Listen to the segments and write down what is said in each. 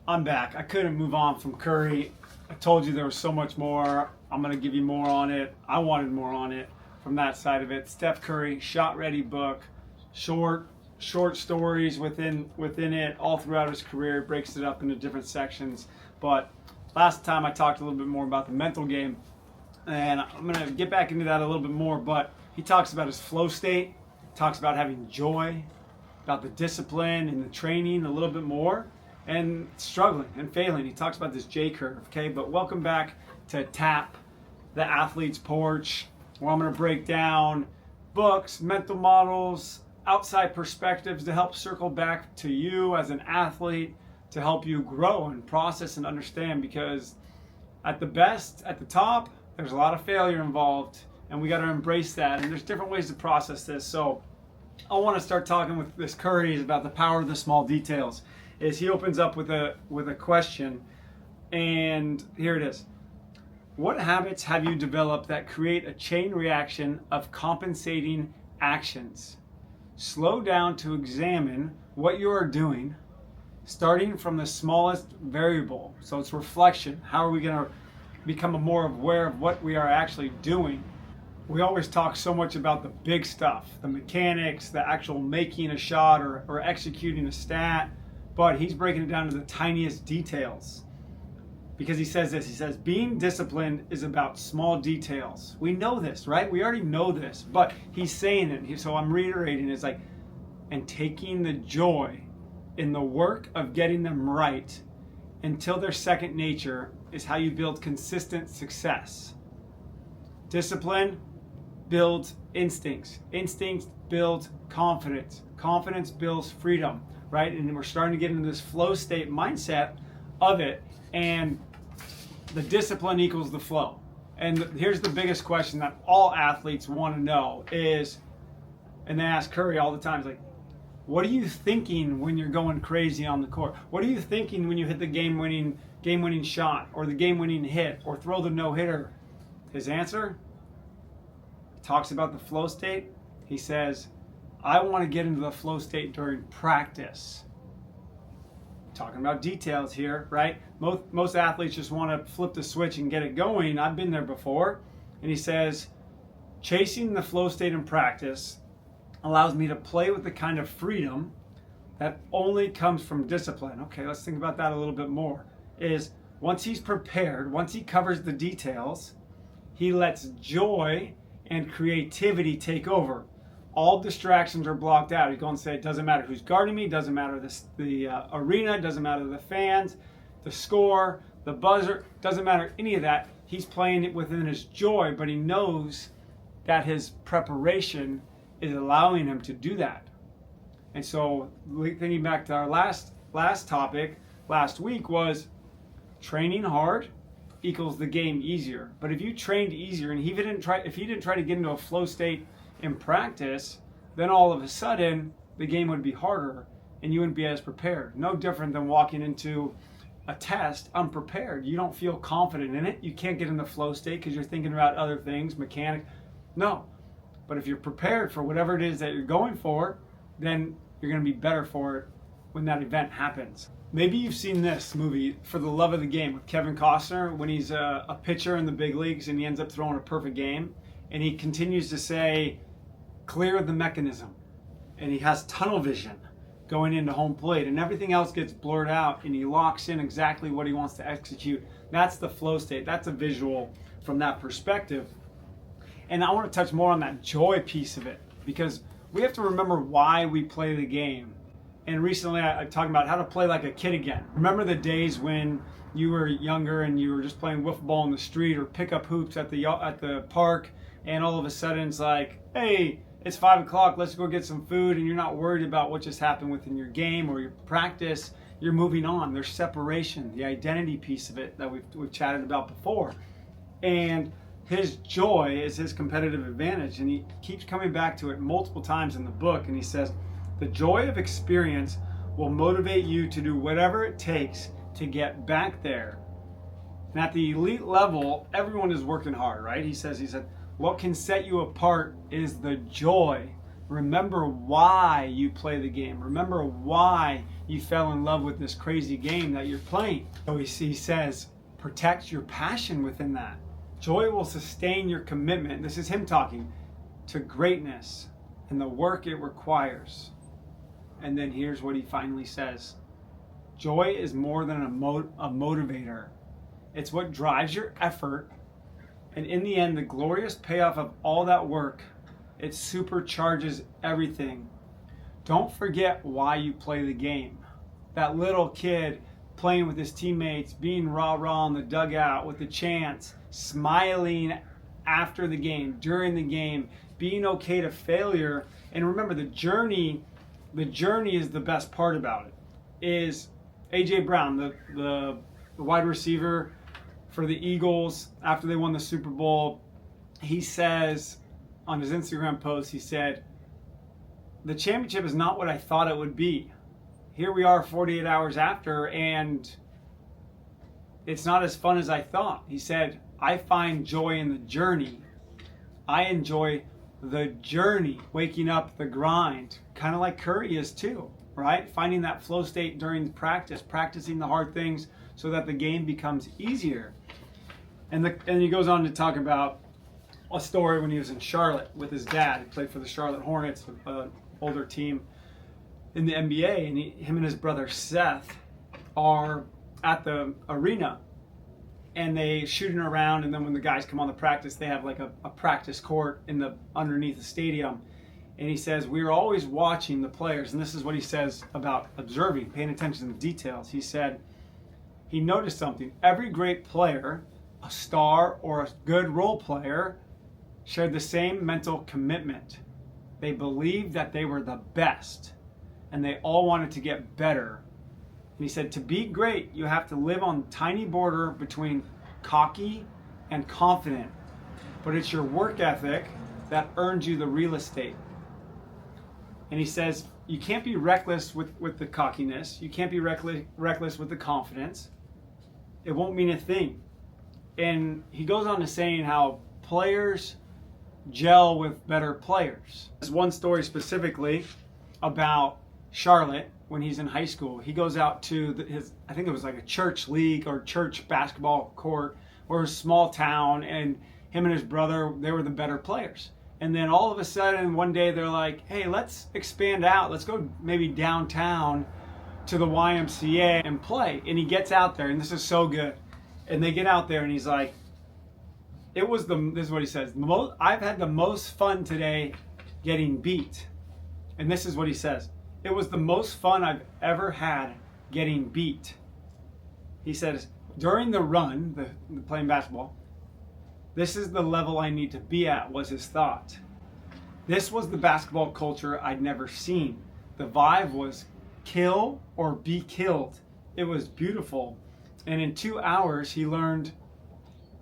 I'm back. I couldn't move on from Curry. I told you there was so much more. I'm going to give you more on it. I wanted more on it from that side of it. Steph Curry, Shot Ready book, short stories within it all throughout his career. Breaks it up into different sections. But last time I talked a little bit more about the mental game, and I'm going to get back into that a little bit more. But he talks about his flow state, talks about having joy, about the discipline and the training a little bit more, and struggling and failing. He talks about this J curve, okay? But welcome back to TAP, the Athletes Porch, where I'm going to break down books, mental models, outside perspectives to help circle back to you as an athlete, to help you grow and process and understand, because at the top, there's a lot of failure involved, and we got to embrace that, and there's different ways to process this. So I want to start talking with this Curry about the power of the small details. He opens up with a question, and here it is. What habits have you developed that create a chain reaction of compensating actions? Slow down to examine what you are doing, starting from the smallest variable. So it's reflection. How are we going to become more aware of what we are actually doing? We always talk so much about the big stuff, the mechanics, the actual making a shot or executing a stat, but he's breaking it down to the tiniest details. Because he says this, he says, being disciplined is about small details. We know this, right? We already know this, but he's saying it. So I'm reiterating, it's like, and taking the joy in the work of getting them right until they're second nature is how you build consistent success. Discipline builds instincts. Instincts build confidence. Confidence builds freedom, right? And we're starting to get into this flow state mindset of it, and the discipline equals the flow. And here's the biggest question that all athletes want to know is, and they ask Curry all the time, is like, what are you thinking when you're going crazy on the court? What are you thinking when you hit the game-winning shot or the game-winning hit or throw the no-hitter? His answer, he talks about the flow state. He says, I want to get into the flow state during practice. Talking about details here, right? Most athletes just want to flip the switch and get it going. I've been there before. And he says, chasing the flow state in practice allows me to play with the kind of freedom that only comes from discipline. Okay, let's think about that a little bit more. Is once he's prepared, once he covers the details, he lets joy and creativity take over. All distractions are blocked out. He's going to say, it doesn't matter who's guarding me, doesn't matter the arena, doesn't matter the fans, the score, the buzzer, doesn't matter any of that. He's playing it within his joy, but he knows that his preparation is allowing him to do that. And so thinking back to our last topic last week was training hard equals the game easier. But if you trained easier and if he didn't try to get into a flow state in practice, then all of a sudden the game would be harder and you wouldn't be as prepared. No different than walking into a test unprepared. You don't feel confident in it. You can't get in the flow state because you're thinking about other things, mechanics. No. But if you're prepared for whatever it is that you're going for, then you're going to be better for it when that event happens. Maybe you've seen this movie, For the Love of the Game, with Kevin Costner, when he's a pitcher in the big leagues and he ends up throwing a perfect game. And he continues to say, clear the mechanism. And he has tunnel vision going into home plate. And everything else gets blurred out and he locks in exactly what he wants to execute. That's the flow state. That's a visual from that perspective. And I want to touch more on that joy piece of it, because we have to remember why we play the game. And recently I talked about how to play like a kid again. Remember the days when you were younger and you were just playing wiffle ball in the street or pick up hoops at the park, and all of a sudden it's like, hey, it's 5 o'clock, let's go get some food, and you're not worried about what just happened within your game or your practice. You're moving on. There's separation, the identity piece of it that we've chatted about before. And his joy is his competitive advantage, and he keeps coming back to it multiple times in the book, and he says, the joy of experience will motivate you to do whatever it takes to get back there. And at the elite level, everyone is working hard, right? He said, what can set you apart is the joy Remember why you play the game. Remember why you fell in love with this crazy game that you're playing. So he says, protect your passion within that. Joy will sustain your commitment. This is him talking to greatness and the work it requires. And then here's what he finally says. Joy is more than a motivator. It's what drives your effort. And in the end, the glorious payoff of all that work, it supercharges everything. Don't forget why you play the game. That little kid playing with his teammates, being rah-rah in the dugout with the chants, smiling after the game, during the game, being okay to failure. And remember, the journey is the best part about it. Is A.J. Brown, the wide receiver for the Eagles, after they won the Super Bowl, he says on his Instagram post, he said, the championship is not what I thought it would be. Here we are 48 hours after, and it's not as fun as I thought. He said, I find joy in the journey. I enjoy the journey, waking up, the grind, kind of like Curry is too, right? Finding that flow state during practice, practicing the hard things so that the game becomes easier. And he goes on to talk about a story when he was in Charlotte with his dad. He played for the Charlotte Hornets, an older team in the NBA, and him and his brother Seth are at the arena, and they shooting around, and then when the guys come on the practice, they have like a practice court underneath the stadium. And he says, we were always watching the players, and this is what he says about observing, paying attention to the details. He said he noticed something. Every great player, a star or a good role player, shared the same mental commitment. They believed that they were the best, and they all wanted to get better. And he said, to be great, you have to live on the tiny border between cocky and confident. But it's your work ethic that earns you the real estate. And he says, you can't be reckless with the cockiness. You can't be reckless with the confidence. It won't mean a thing. And he goes on to saying how players gel with better players. There's one story specifically about Charlotte when he's in high school. He goes out to I think it was like a church league or church basketball court or a small town, and him and his brother, they were the better players. And then all of a sudden one day they're like, hey, let's expand out. Let's go maybe downtown to the YMCA and play. And he gets out there, and this is so good. And they get out there, and he's like, this is what he says, I've had the most fun today getting beat. And this is what he says, it was the most fun I've ever had getting beat. He says, during the run, the playing basketball, this is the level I need to be at, was his thought. This was the basketball culture I'd never seen. The vibe was kill or be killed. It was beautiful. And in 2 hours, he learned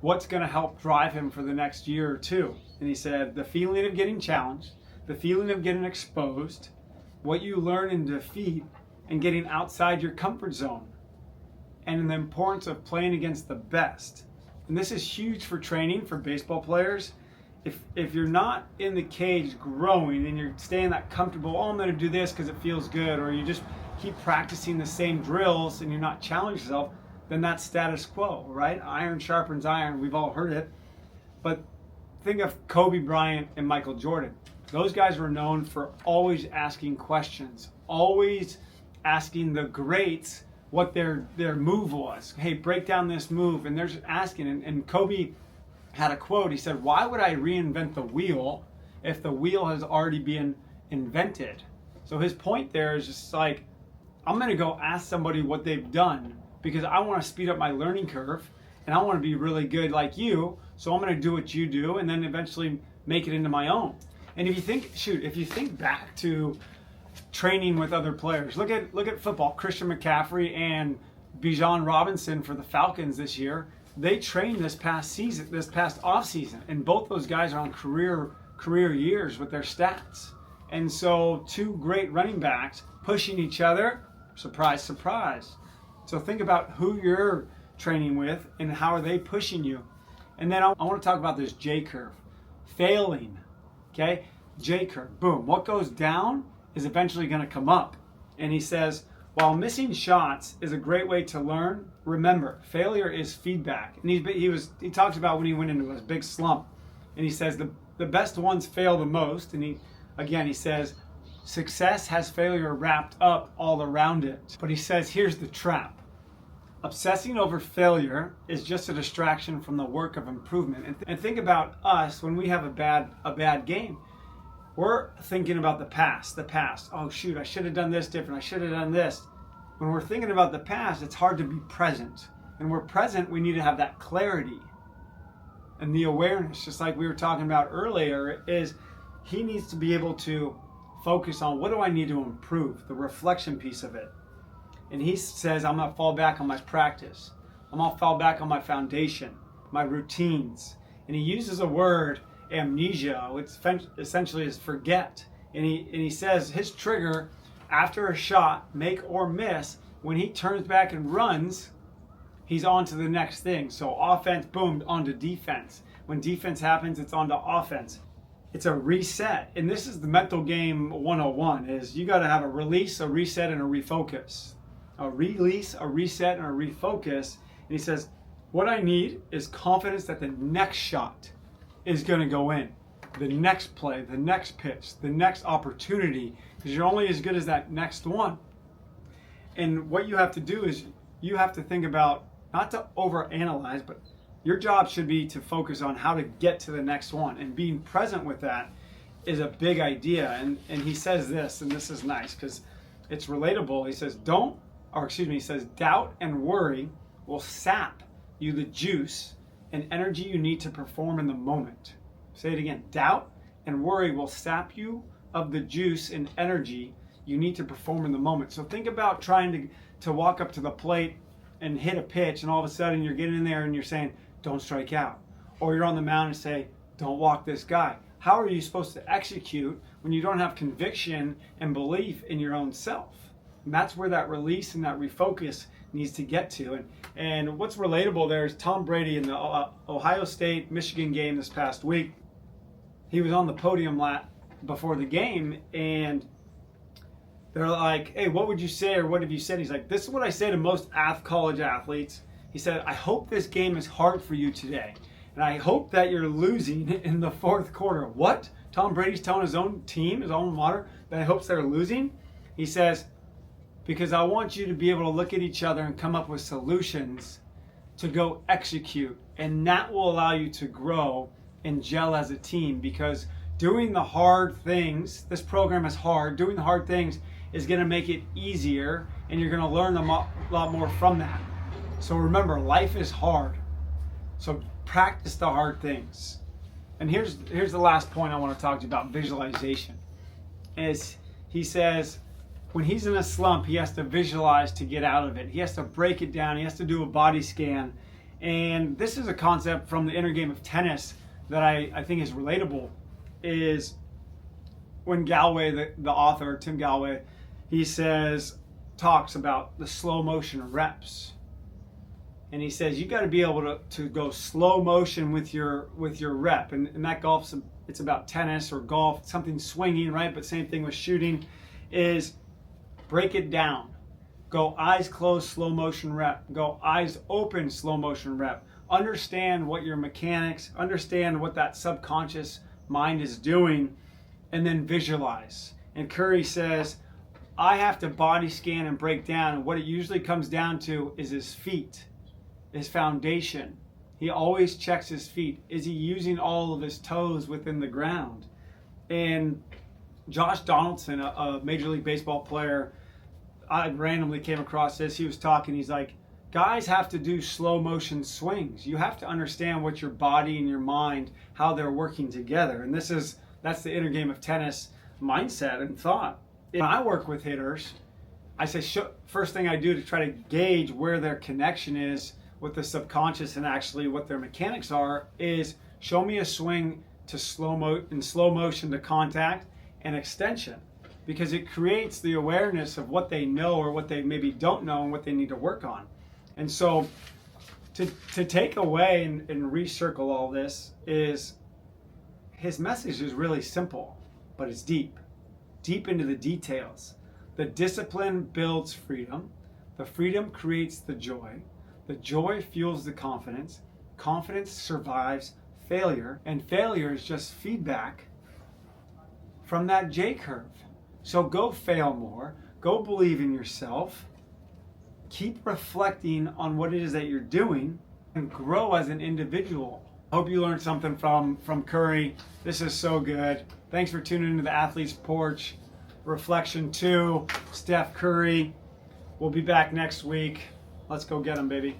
what's going to help drive him for the next year or two. And he said, the feeling of getting challenged, the feeling of getting exposed, what you learn in defeat, and getting outside your comfort zone, and the importance of playing against the best. And this is huge for training for baseball players. If you're not in the cage growing and you're staying that comfortable, oh, I'm going to do this because it feels good, or you just keep practicing the same drills and you're not challenging yourself, then that's status quo, right? Iron sharpens iron. We've all heard it. But think of Kobe Bryant and Michael Jordan. Those guys were known for always asking questions, always asking the greats what their move was. Hey, break down this move. And they're just asking. And Kobe had a quote. He said, why would I reinvent the wheel if the wheel has already been invented? So his point there is just like, I'm going to go ask somebody what they've done because I want to speed up my learning curve and I want to be really good like you. So I'm going to do what you do and then eventually make it into my own. And if you think back to training with other players, look at football. Christian McCaffrey and Bijan Robinson for the Falcons this year. They trained this past off season, and both those guys are on career years with their stats. And so two great running backs pushing each other, surprise, surprise. So think about who you're training with and how are they pushing you. And then I want to talk about this J curve, failing. Okay, J curve. Boom. What goes down is eventually going to come up. And he says, while missing shots is a great way to learn, remember, failure is feedback. And he talks about when he went into this big slump, and he says the best ones fail the most. And he says, success has failure wrapped up all around it. But he says, here's the trap. Obsessing over failure is just a distraction from the work of improvement. And think about us when we have a bad game. We're thinking about the past. Oh shoot, I should have done this different. I should have done this. When we're thinking about the past, it's hard to be present. And we're present, we need to have that clarity. And the awareness, just like we were talking about earlier, is he needs to be able to focus on what do I need to improve, the reflection piece of it. And he says, I'm going to fall back on my practice. I'm going to fall back on my foundation, my routines. And he uses a word, amnesia, which essentially is forget. And he says his trigger after a shot, make or miss, when he turns back and runs, he's on to the next thing. So offense, boom, onto defense. When defense happens, it's onto offense. It's a reset. And this is the mental game 101, is you got to have a release, a reset, and a refocus. A release, a reset, and a refocus. And he says, what I need is confidence that the next shot is going to go in. The next play, the next pitch, the next opportunity, because you're only as good as that next one. And what you have to do is you have to think about, not to overanalyze, but your job should be to focus on how to get to the next one. And being present with that is a big idea. And he says this, and this is nice because it's relatable. He says, he says, doubt and worry will sap you the juice and energy you need to perform in the moment. Say it again. Doubt and worry will sap you of the juice and energy you need to perform in the moment. So think about trying to walk up to the plate and hit a pitch, and all of a sudden you're getting in there and you're saying, don't strike out. Or you're on the mound and say, don't walk this guy. How are you supposed to execute when you don't have conviction and belief in your own self? And that's where that release and that refocus needs to get to. And what's relatable there is Tom Brady in the Ohio State-Michigan game this past week. He was on the podium before the game, and they're like, hey, what would you say, or what have you said? He's like, this is what I say to most college athletes. He said, I hope this game is hard for you today, and I hope that you're losing in the fourth quarter. What? Tom Brady's telling his own team, his alma mater, that he hopes they're losing? He says, because I want you to be able to look at each other and come up with solutions to go execute. And that will allow you to grow and gel as a team, because doing the hard things, this program is hard, doing the hard things is going to make it easier, and you're going to learn a lot more from that. So remember, life is hard. So practice the hard things. And here's the last point I want to talk to you about, visualization. Is he says, when he's in a slump, he has to visualize to get out of it. He has to break it down. He has to do a body scan. And this is a concept from the inner game of tennis that I think is relatable, is when Galway, the author, Tim Galway, he talks about the slow motion reps. And he says, you got to be able to go slow motion with your rep. And that it's about tennis or golf, something swinging, right? But same thing with shooting, is break it down. Go eyes closed, slow motion rep. Go eyes open, slow motion rep. Understand what your mechanics, understand what that subconscious mind is doing, and then visualize. And Curry says, I have to body scan and break down. And what it usually comes down to is his feet, his foundation. He always checks his feet. Is he using all of his toes within the ground? And Josh Donaldson, a Major League Baseball player, I randomly came across this. He was talking. He's like, guys have to do slow motion swings. You have to understand what your body and your mind, how they're working together. And that's the inner game of tennis mindset and thought. When I work with hitters, I say first thing I do to try to gauge where their connection is with the subconscious and actually what their mechanics are is show me a swing to slow motion to contact and extension, because it creates the awareness of what they know or what they maybe don't know and what they need to work on. And so to take away and recircle all this is his message is really simple. but it's deep, deep into the details. The discipline builds freedom. The freedom creates the joy. The joy fuels the confidence. Confidence survives failure, and failure is just feedback from that J curve. So go fail more. Go believe in yourself. Keep reflecting on what it is that you're doing and grow as an individual. Hope you learned something from Curry. This is so good. Thanks for tuning into the Athletes Porch. Reflection 2, Steph Curry. We'll be back next week. Let's go get him, baby.